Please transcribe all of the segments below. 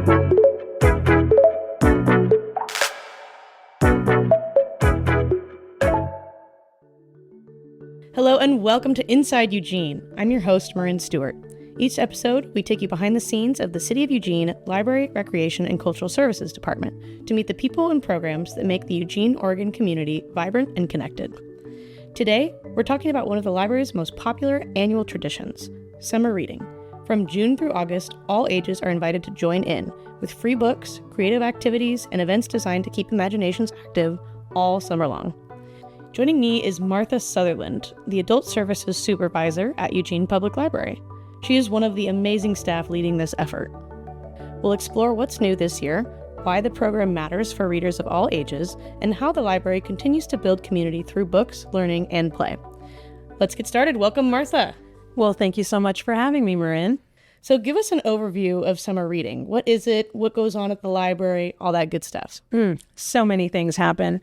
Hello and welcome to Inside Eugene. I'm your host, Marin Stewart. Each episode, we take you behind the scenes of the City of Eugene Library, Recreation, and Cultural Services Department to meet the people and programs that make the Eugene, Oregon community vibrant and connected. Today, we're talking about one of the library's most popular annual traditions, summer reading. From June through August, all ages are invited to join in with free books, creative activities, and events designed to keep imaginations active all summer long. Joining me is Martha Sutherland, the Adult Services Supervisor at Eugene Public Library. She is one of the amazing staff leading this effort. We'll explore what's new this year, why the program matters for readers of all ages, and how the library continues to build community through books, learning, and play. Let's get started. Welcome, Martha. Well, thank you so much for having me, Marin. So give us an overview of summer reading. What is it? What goes on at the library? All that good stuff. So many things happen.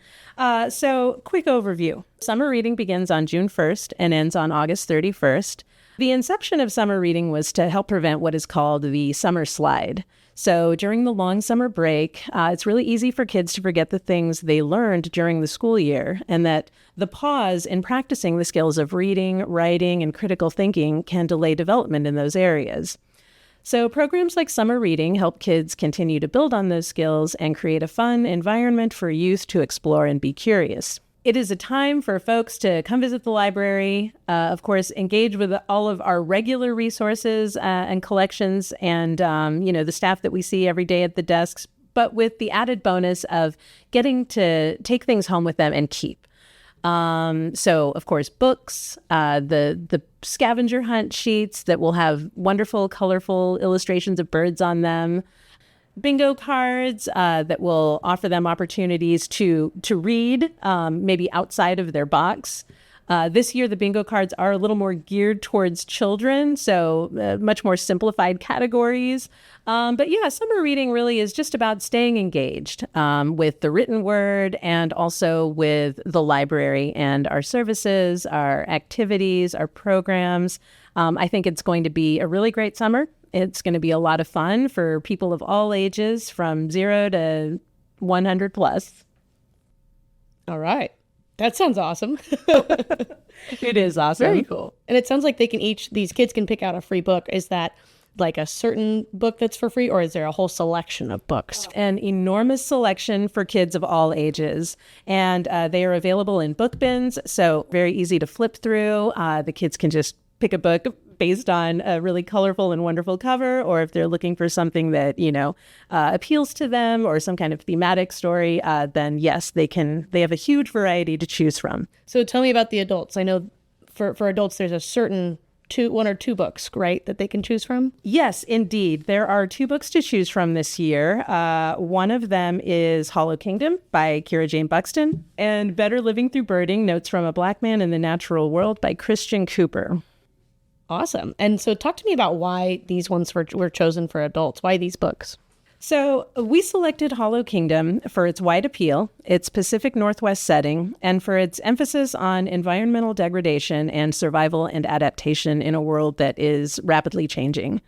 So quick overview. Summer reading begins on June 1st and ends on August 31st. The inception of summer reading was to help prevent what is called the summer slide. So during the long summer break, it's really easy for kids to forget the things they learned during the school year, and that the pause in practicing the skills of reading, writing, and critical thinking can delay development in those areas. So programs like summer reading help kids continue to build on those skills and create a fun environment for youth to explore and be curious. It is a time for folks to come visit the library, of course, engage with all of our regular resources and collections and, the staff that we see every day at the desks, but with the added bonus of getting to take things home with them and keep. So, of course, books, the scavenger hunt sheets that will have wonderful, colorful illustrations of birds on them, bingo cards that will offer them opportunities to read, maybe outside of their box. This year, the bingo cards are a little more geared towards children, so much more simplified categories. But yeah, summer reading really is just about staying engaged with the written word and also with the library and our services, our activities, our programs. I think it's going to be a really great summer. It's going to be a lot of fun for people of all ages from 0 to 100 plus. All right. That sounds awesome. It is awesome. Very cool. And it sounds like these kids can pick out a free book. Is that like a certain book that's for free, or is there a whole selection of books? An enormous selection for kids of all ages. And they are available in book bins, so very easy to flip through. The kids can just pick a book based on a really colorful and wonderful cover, or if they're looking for something that, appeals to them or some kind of thematic story, then yes, they have a huge variety to choose from. So tell me about the adults. I know for adults, there's a certain one or two books, right, that they can choose from? Yes, indeed. There are 2 books to choose from this year. One of them is Hollow Kingdom by Kira Jane Buxton, and Better Living Through Birding, Notes from a Black Man in the Natural World by Christian Cooper. Awesome. And so talk to me about why these ones were chosen for adults. Why these books? So we selected Hollow Kingdom for its wide appeal, its Pacific Northwest setting, and for its emphasis on environmental degradation and survival and adaptation in a world that is rapidly changing.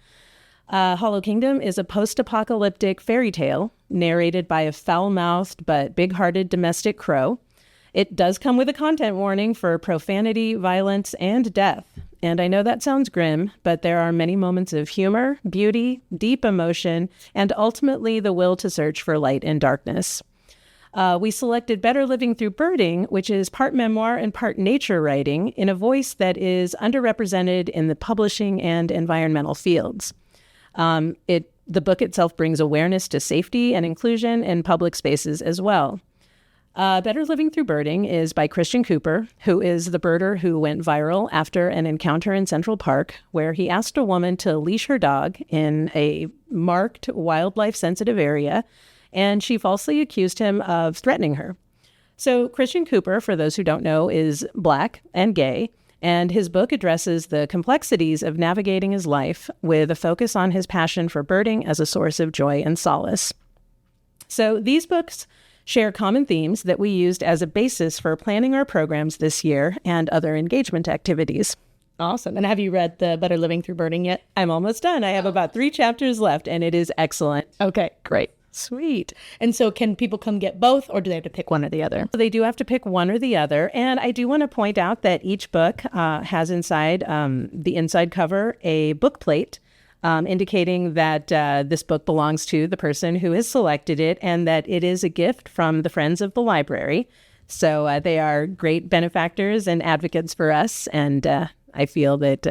Hollow Kingdom is a post-apocalyptic fairy tale narrated by a foul-mouthed but big-hearted domestic crow. It does come with a content warning for profanity, violence, and death. And I know that sounds grim, but there are many moments of humor, beauty, deep emotion, and ultimately the will to search for light in darkness. We selected Better Living Through Birding, which is part memoir and part nature writing in a voice that is underrepresented in the publishing and environmental fields. The book itself brings awareness to safety and inclusion in public spaces as well. Better Living Through Birding is by Christian Cooper, who is the birder who went viral after an encounter in Central Park where he asked a woman to leash her dog in a marked wildlife-sensitive area, and she falsely accused him of threatening her. So Christian Cooper, for those who don't know, is Black and gay, and his book addresses the complexities of navigating his life with a focus on his passion for birding as a source of joy and solace. So these books share common themes that we used as a basis for planning our programs this year and other engagement activities. Awesome. And have you read The Better Living Through Birding yet? I'm almost done. I have about 3 chapters left, and it is excellent. Okay, great. Sweet. And so can people come get both, or do they have to pick one or the other? They do have to pick one or the other. And I do want to point out that each book has inside the inside cover a book plate indicating that this book belongs to the person who has selected it and that it is a gift from the Friends of the Library. So they are great benefactors and advocates for us. And I feel that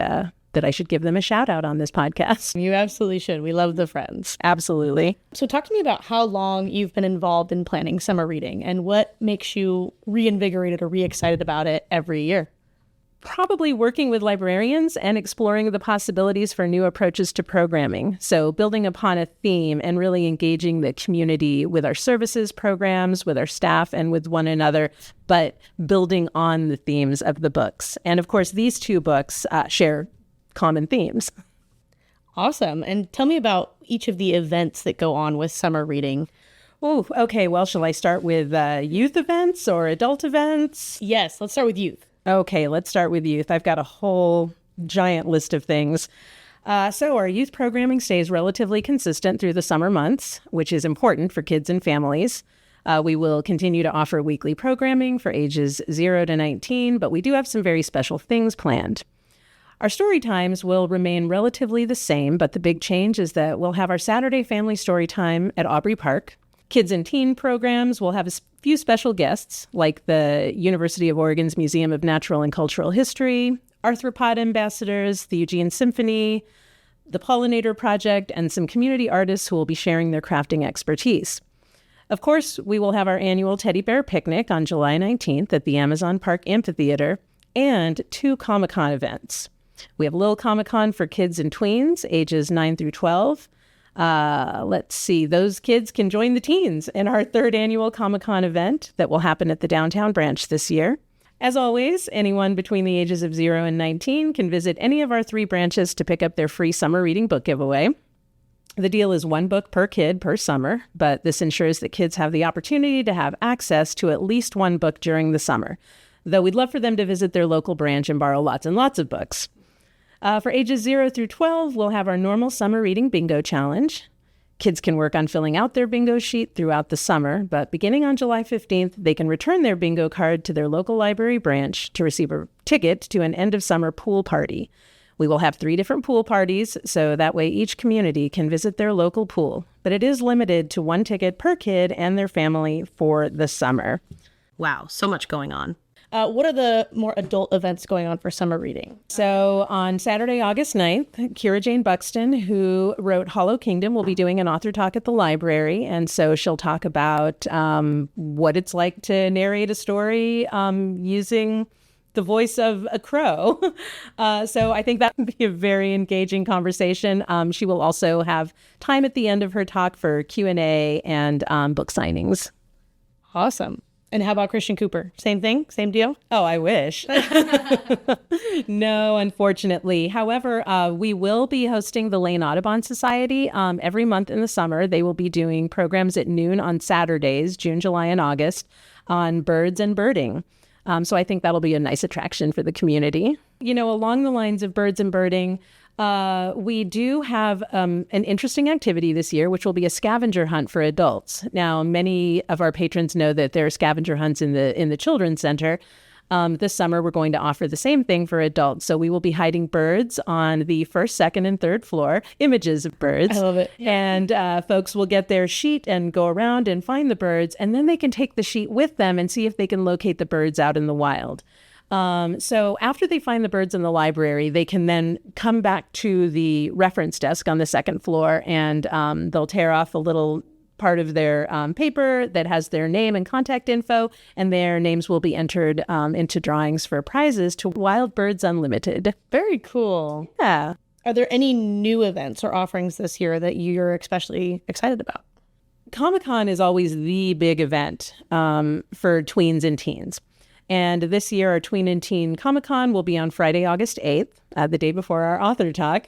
I should give them a shout out on this podcast. You absolutely should. We love the Friends. Absolutely. So talk to me about how long you've been involved in planning summer reading and what makes you reinvigorated or re-excited about it every year. Probably working with librarians and exploring the possibilities for new approaches to programming. So building upon a theme and really engaging the community with our services programs, with our staff, and with one another, but building on the themes of the books. And of course, these 2 books share common themes. Awesome. And tell me about each of the events that go on with summer reading. Oh, okay. Well, shall I start with youth events or adult events? Yes, let's start with youth. Okay, let's start with youth. I've got a whole giant list of things. So our youth programming stays relatively consistent through the summer months, which is important for kids and families. We will continue to offer weekly programming for ages 0 to 19, but we do have some very special things planned. Our story times will remain relatively the same, but the big change is that we'll have our Saturday family story time at Aubrey Park. Kids and teen programs will have a few special guests, like the University of Oregon's Museum of Natural and Cultural History, arthropod ambassadors, the Eugene Symphony, the Pollinator Project, and some community artists who will be sharing their crafting expertise. Of course, we will have our annual Teddy Bear Picnic on July 19th at the Amazon Park Amphitheater, and 2 Comic-Con events. We have Lil Comic-Con for kids and tweens, ages 9 through 12. Let's see, those kids can join the teens in our 3rd annual Comic-Con event that will happen at the downtown branch this year. As always, anyone between the ages of 0 and 19 can visit any of our 3 branches to pick up their free summer reading book giveaway. The deal is 1 book per kid per summer, but this ensures that kids have the opportunity to have access to at least 1 book during the summer, though we'd love for them to visit their local branch and borrow lots and lots of books. For ages 0 through 12, we'll have our normal summer reading bingo challenge. Kids can work on filling out their bingo sheet throughout the summer, but beginning on July 15th, they can return their bingo card to their local library branch to receive a ticket to an end-of-summer pool party. We will have 3 different pool parties, so that way each community can visit their local pool, but it is limited to 1 ticket per kid and their family for the summer. Wow, so much going on. What are the more adult events going on for summer reading? So on Saturday, August 9th, Kira Jane Buxton, who wrote Hollow Kingdom, will be doing an author talk at the library. And so she'll talk about what it's like to narrate a story using the voice of a crow. So I think that would be a very engaging conversation. She will also have time at the end of her talk for Q&A and book signings. Awesome. And how about Christian Cooper? Same thing? Same deal? Oh, I wish. No, unfortunately. However, we will be hosting the Lane Audubon Society every month in the summer. They will be doing programs at noon on Saturdays, June, July, and August, on birds and birding. So I think that'll be a nice attraction for the community. You know, along the lines of birds and birding, we do have an interesting activity this year, which will be a scavenger hunt for adults. Now, many of our patrons know that there are scavenger hunts in the Children's Center. This summer, we're going to offer the same thing for adults. So we will be hiding birds on the 1st, 2nd, and 3rd floor, images of birds. I love it. And folks will get their sheet and go around and find the birds, and then they can take the sheet with them and see if they can locate the birds out in the wild. So after they find the birds in the library, they can then come back to the reference desk on the 2nd floor, and they'll tear off a little part of their paper that has their name and contact info, and their names will be entered into drawings for prizes to Wild Birds Unlimited. Very cool. Yeah. Are there any new events or offerings this year that you're especially excited about? Comic-Con is always the big event for tweens and teens. And this year, our Tween and Teen Comic-Con will be on Friday, August 8th, the day before our author talk.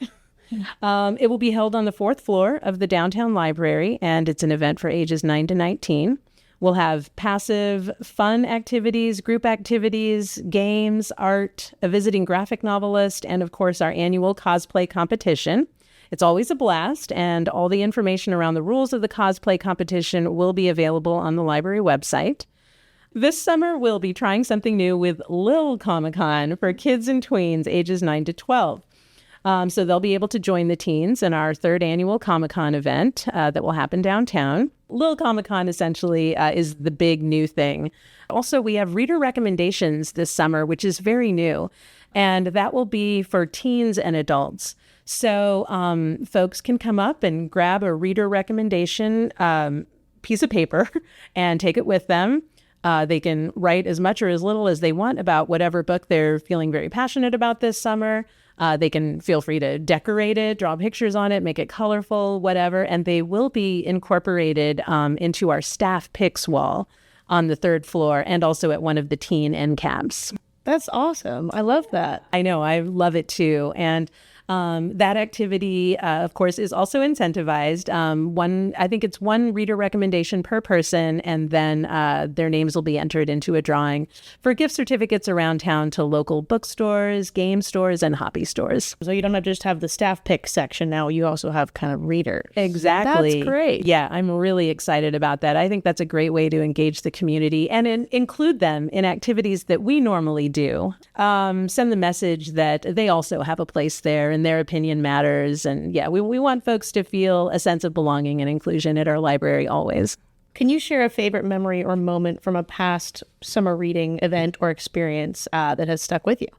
It will be held on the 4th floor of the downtown library, and it's an event for ages 9 to 19. We'll have passive, fun activities, group activities, games, art, a visiting graphic novelist, and of course, our annual cosplay competition. It's always a blast, and all the information around the rules of the cosplay competition will be available on the library website. This summer, we'll be trying something new with Lil Comic-Con for kids and tweens ages 9 to 12. So they'll be able to join the teens in our third annual Comic-Con event that will happen downtown. Lil Comic-Con essentially is the big new thing. Also, we have reader recommendations this summer, which is very new, and that will be for teens and adults. So folks can come up and grab a reader recommendation piece of paper and take it with them. They can write as much or as little as they want about whatever book they're feeling very passionate about this summer. They can feel free to decorate it, draw pictures on it, make it colorful, whatever. And they will be incorporated into our staff picks wall on the third floor and also at one of the teen end caps. That's awesome. I love that. I know. I love it too. And that activity, of course, is also incentivized. I think it's one reader recommendation per person, and then their names will be entered into a drawing for gift certificates around town to local bookstores, game stores, and hobby stores. So you don't just have the staff pick section now, you also have kind of readers. Exactly. That's great. Yeah, I'm really excited about that. I think that's a great way to engage the community and include them in activities that we normally do. Send the message that they also have a place there and their opinion matters. And yeah, we want folks to feel a sense of belonging and inclusion at our library always. Can you share a favorite memory or moment from a past summer reading event or experience that has stuck with you?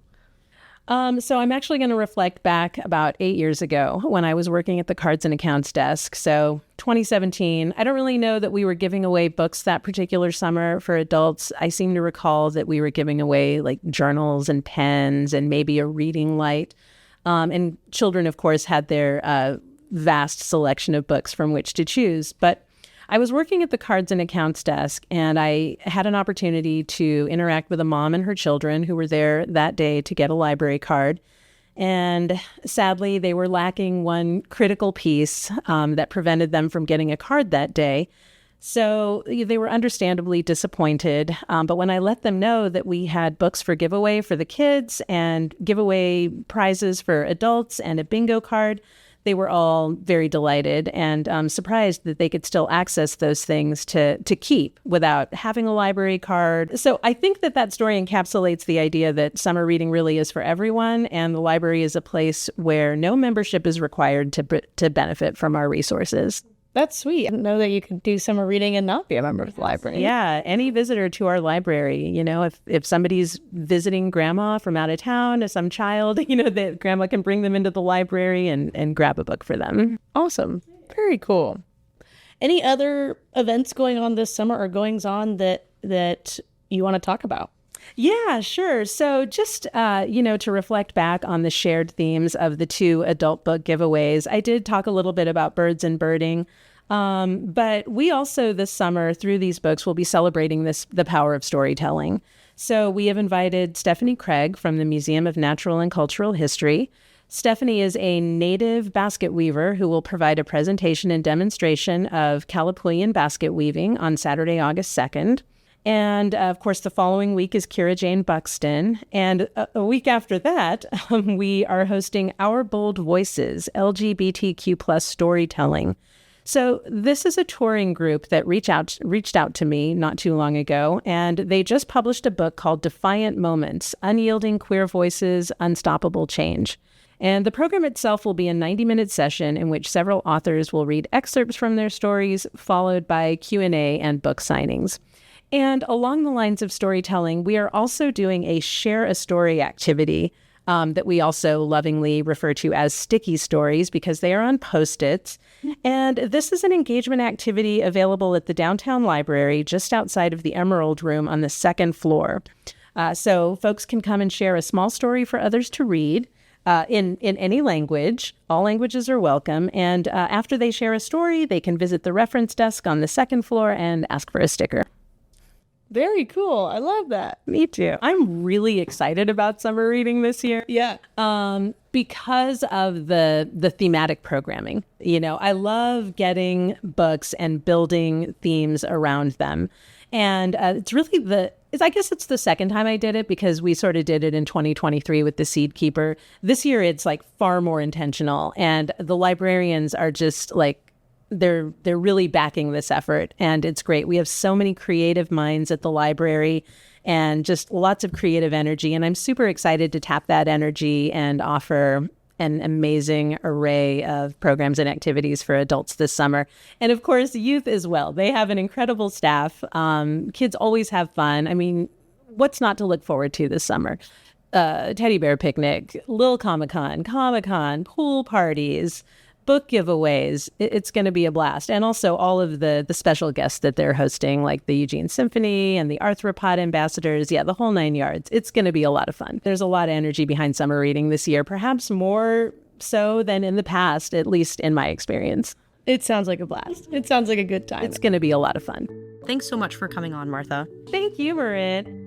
So I'm actually going to reflect back about 8 years ago when I was working at the Cards and Accounts desk. So 2017, I don't really know that we were giving away books that particular summer for adults. I seem to recall that we were giving away like journals and pens and maybe a reading light. And children, of course, had their vast selection of books from which to choose. But I was working at the Cards and Accounts desk, and I had an opportunity to interact with a mom and her children who were there that day to get a library card. And sadly, they were lacking one critical piece that prevented them from getting a card that day. So they were understandably disappointed. But when I let them know that we had books for giveaway for the kids and giveaway prizes for adults and a bingo card, they were all very delighted and surprised that they could still access those things to keep without having a library card. So I think that story encapsulates the idea that summer reading really is for everyone, and the library is a place where no membership is required to benefit from our resources. That's sweet. I didn't know that you could do summer reading and not be a member of the library. Yeah, any visitor to our library, if somebody's visiting grandma from out of town or some child, that grandma can bring them into the library and grab a book for them. Awesome. Very cool. Any other events going on this summer or goings on that you want to talk about? Yeah, sure. So just, to reflect back on the shared themes of the two adult book giveaways, I did talk a little bit about birds and birding. But we also this summer through these books will be celebrating the power of storytelling. So we have invited Stephanie Craig from the Museum of Natural and Cultural History. Stephanie is a native basket weaver who will provide a presentation and demonstration of Calipuyan basket weaving on Saturday, August 2nd. And of course, the following week is Kira Jane Buxton. And a week after that, we are hosting Our Bold Voices, LGBTQ plus storytelling. So this is a touring group that reached out to me not too long ago, and they just published a book called Defiant Moments, Unyielding Queer Voices, Unstoppable Change. And the program itself will be a 90-minute session in which several authors will read excerpts from their stories, followed by Q&A and book signings. And along the lines of storytelling, we are also doing a Share a Story activity that we also lovingly refer to as sticky stories because they are on Post-its. And this is an engagement activity available at the downtown library just outside of the Emerald Room on the second floor. So folks can come and share a small story for others to read in any language. All languages are welcome. And after they share a story, they can visit the reference desk on the second floor and ask for a sticker. Very cool. I love that. Me too. I'm really excited about summer reading this year. Yeah. Because of the thematic programming. You know, I love getting books and building themes around them. And it's really I guess it's the second time I did it, because we sort of did it in 2023 with the Seed Keeper. This year, it's like far more intentional. And the librarians are just like, they're really backing this effort, and it's great. We have so many creative minds at the library and just lots of creative energy, and I'm super excited to tap that energy and offer an amazing array of programs and activities for adults this summer. And of course, youth as well. They have an incredible staff. Kids always have fun. I mean, what's not to look forward to this summer? Teddy bear picnic, Lil Comic-Con, pool parties, book giveaways. It's going to be a blast. And also all of the special guests that they're hosting, like the Eugene Symphony and the Arthropod ambassadors. Yeah, the whole 9 yards. It's going to be a lot of fun. There's a lot of energy behind summer reading this year, perhaps more so than in the past, at least in my experience. It sounds like a blast. It sounds like a good time. It's going to be a lot of fun. Thanks so much for coming on, Martha. Thank you, Marin.